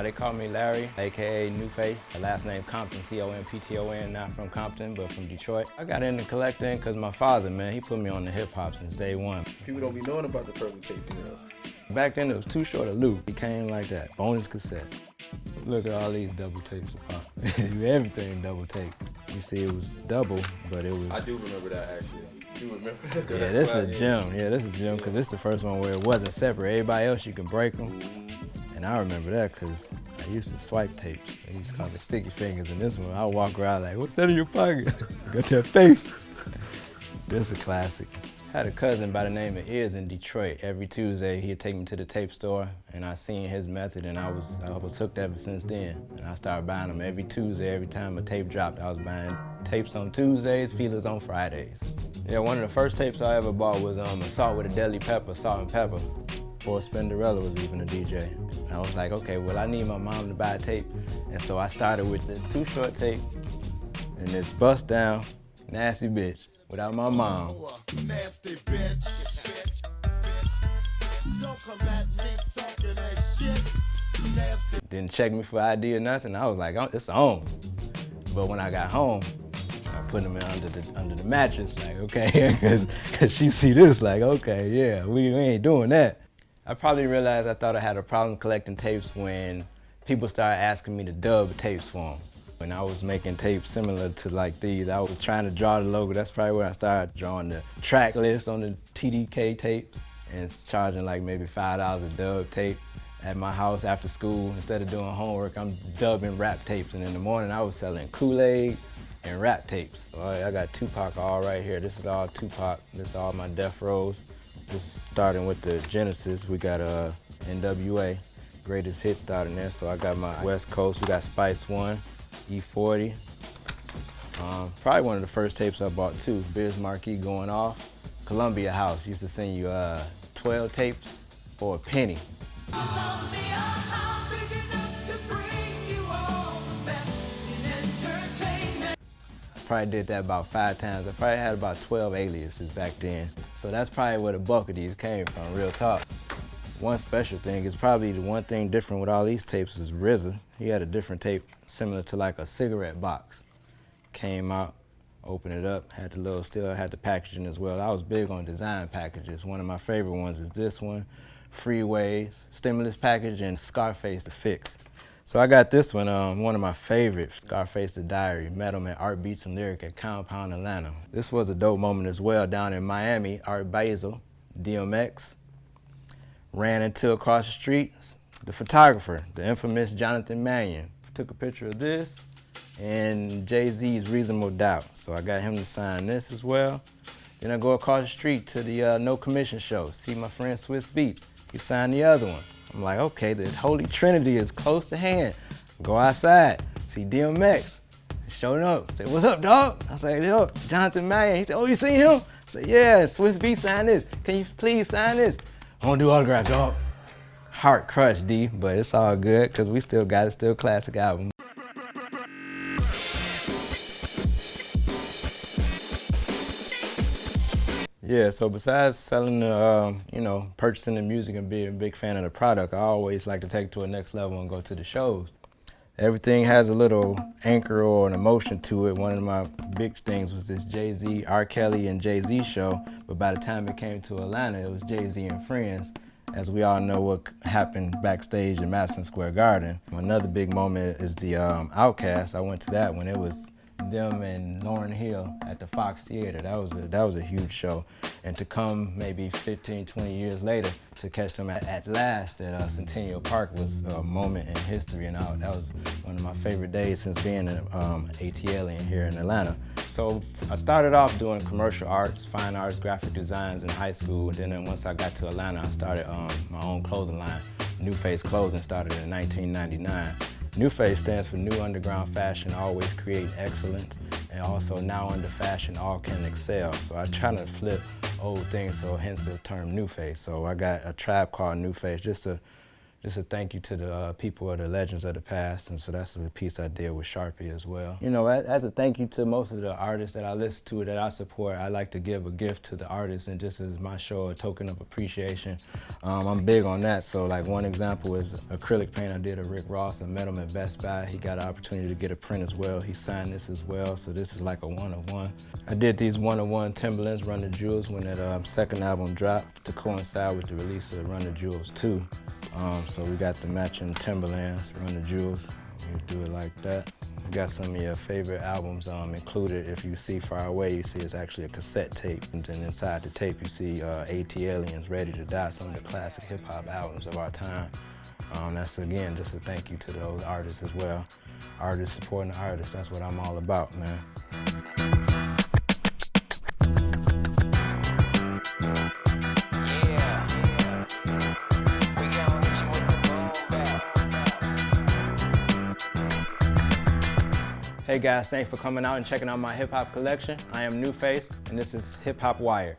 They call me Larry, aka Nuface. The last name Compton, C-O-M-P-T-O-N, not from Compton, but from Detroit. I got into collecting because my father, man, he put me on the hip-hop since day one. People don't be knowing about the purple tape, you know. Back then, it was Too Short a Loop. It came like that, bonus cassette. Look at all these double tapes. Everything double tape. You see, it was double, but it was... I do remember that, actually. You remember that? Yeah, this is a gem. Yeah, this is a gem, because this is the first one where it wasn't separate. Everybody else, you can break them. And I remember that because I used to swipe tapes. They used to call it sticky fingers. And this one, I walk around like, what's that in your pocket? Got that face. This is a classic. I had a cousin by the name of Iz in Detroit. Every Tuesday, he'd take me to the tape store, and I seen his method, and I was hooked ever since then. And I started buying them every Tuesday. Every time a tape dropped, I was buying tapes on Tuesdays, feelers on Fridays. Yeah, one of the first tapes I ever bought was Assault with a Deadly Pepper, Salt and Pepper. Boy Spinderella was even a DJ. And I was like, okay, well, I need my mom to buy a tape. And so I started with this Too Short tape and this Bust Down, Nasty Bitch, without my mom. Nasty bitch. Don't come at me talking that shit. Nasty. Didn't check me for ID or nothing. I was like, oh, it's on. But when I got home, I put them in under the mattress, like, okay, because she see this, like, okay, yeah, we ain't doing that. I probably realized I thought I had a problem collecting tapes when people started asking me to dub tapes for them. When I was making tapes similar to like these, I was trying to draw the logo. That's probably when I started drawing the track list on the TDK tapes and charging like maybe $5 a dub tape at my house after school. Instead of doing homework, I'm dubbing rap tapes. And in the morning, I was selling Kool-Aid and rap tapes. So I got Tupac all right here. This is all Tupac. This is all my Death Rows. Just starting with the Genesis, we got NWA, Greatest Hits starting there. So I got my West Coast, we got Spice One, E40. Probably one of the first tapes I bought too, Biz Markie Going Off. Columbia House used to send you 12 tapes for a penny. Probably did that about 5 times. I probably had about 12 aliases back then. So that's probably where the bulk of these came from, real talk. One special thing is probably the one thing different with all these tapes is RZA. He had a different tape similar to like a cigarette box. Came out, opened it up, still had the packaging as well. I was big on design packages. One of my favorite ones is this one, Freeways, Stimulus package, and Scarface the Fix. So I got this one, one of my favorites, Scarface the Diary, met him at Art Beats and Lyric at Compound, Atlanta. This was a dope moment as well down in Miami. Art Basel, DMX, ran into across the street, the photographer, the infamous Jonathan Mannion. Took a picture of this and Jay-Z's Reasonable Doubt. So I got him to sign this as well. Then I go across the street to the No Commission show, see my friend Swiss Beats. He signed the other one. I'm like, okay, the Holy Trinity is close to hand. Go outside, see DMX. Showed up, said, what's up, dog? I was like, yo, Jonathan Mannion. He said, oh, you seen him? I said, yeah, Swiss Beats signed this. Can you please sign this? I don't do autographs, dog. Heart crushed, D, but it's all good, because we still got it, still classic album. Yeah, so besides selling the, purchasing the music and being a big fan of the product, I always like to take it to a next level and go to the shows. Everything has a little anchor or an emotion to it. One of my big things was this Jay-Z, R. Kelly and Jay-Z show, but by the time it came to Atlanta, it was Jay-Z and Friends. As we all know what happened backstage in Madison Square Garden. Another big moment is the Outkast. I went to that when it was them and Lauryn Hill at the Fox Theater. That was a huge show. And to come maybe 15, 20 years later to catch them at last at Centennial Park was a moment in history, and that was one of my favorite days since being an ATLian here in Atlanta. So I started off doing commercial arts, fine arts, graphic designs in high school. And then once I got to Atlanta, I started my own clothing line. Nuface Clothing started in 1999. Nuface stands for New Underground Fashion, always create excellence, and also now under fashion, all can excel. So I try to flip old things, so hence the term Nuface. So I got a tribe called Nuface just to Just a thank you to the people or the legends of the past, and so that's the piece I did with Sharpie as well. You know, as a thank you to most of the artists that I listen to, that I support, I like to give a gift to the artists, and just as my show, a token of appreciation. I'm big on that, so like one example is acrylic paint I did of Rick Ross. I met him at Best Buy. He got an opportunity to get a print as well. He signed this as well, so this is like a one-of-one. I did these one-of-one Timberlands, Run the Jewels, when that second album dropped to coincide with the release of Run the Jewels 2. So we got the matching Timberlands, Run the Jewels. You do it like that. We got some of your favorite albums included. If you see Far Away, you see it's actually a cassette tape. And then inside the tape, you see AT Aliens, Ready to Die, some of the classic hip-hop albums of our time. That's, again, just a thank you to those artists as well. Artists supporting the artists, that's what I'm all about, man. Hey guys, thanks for coming out and checking out my hip-hop collection. I am Nuface, and this is Hip-Hop Wired.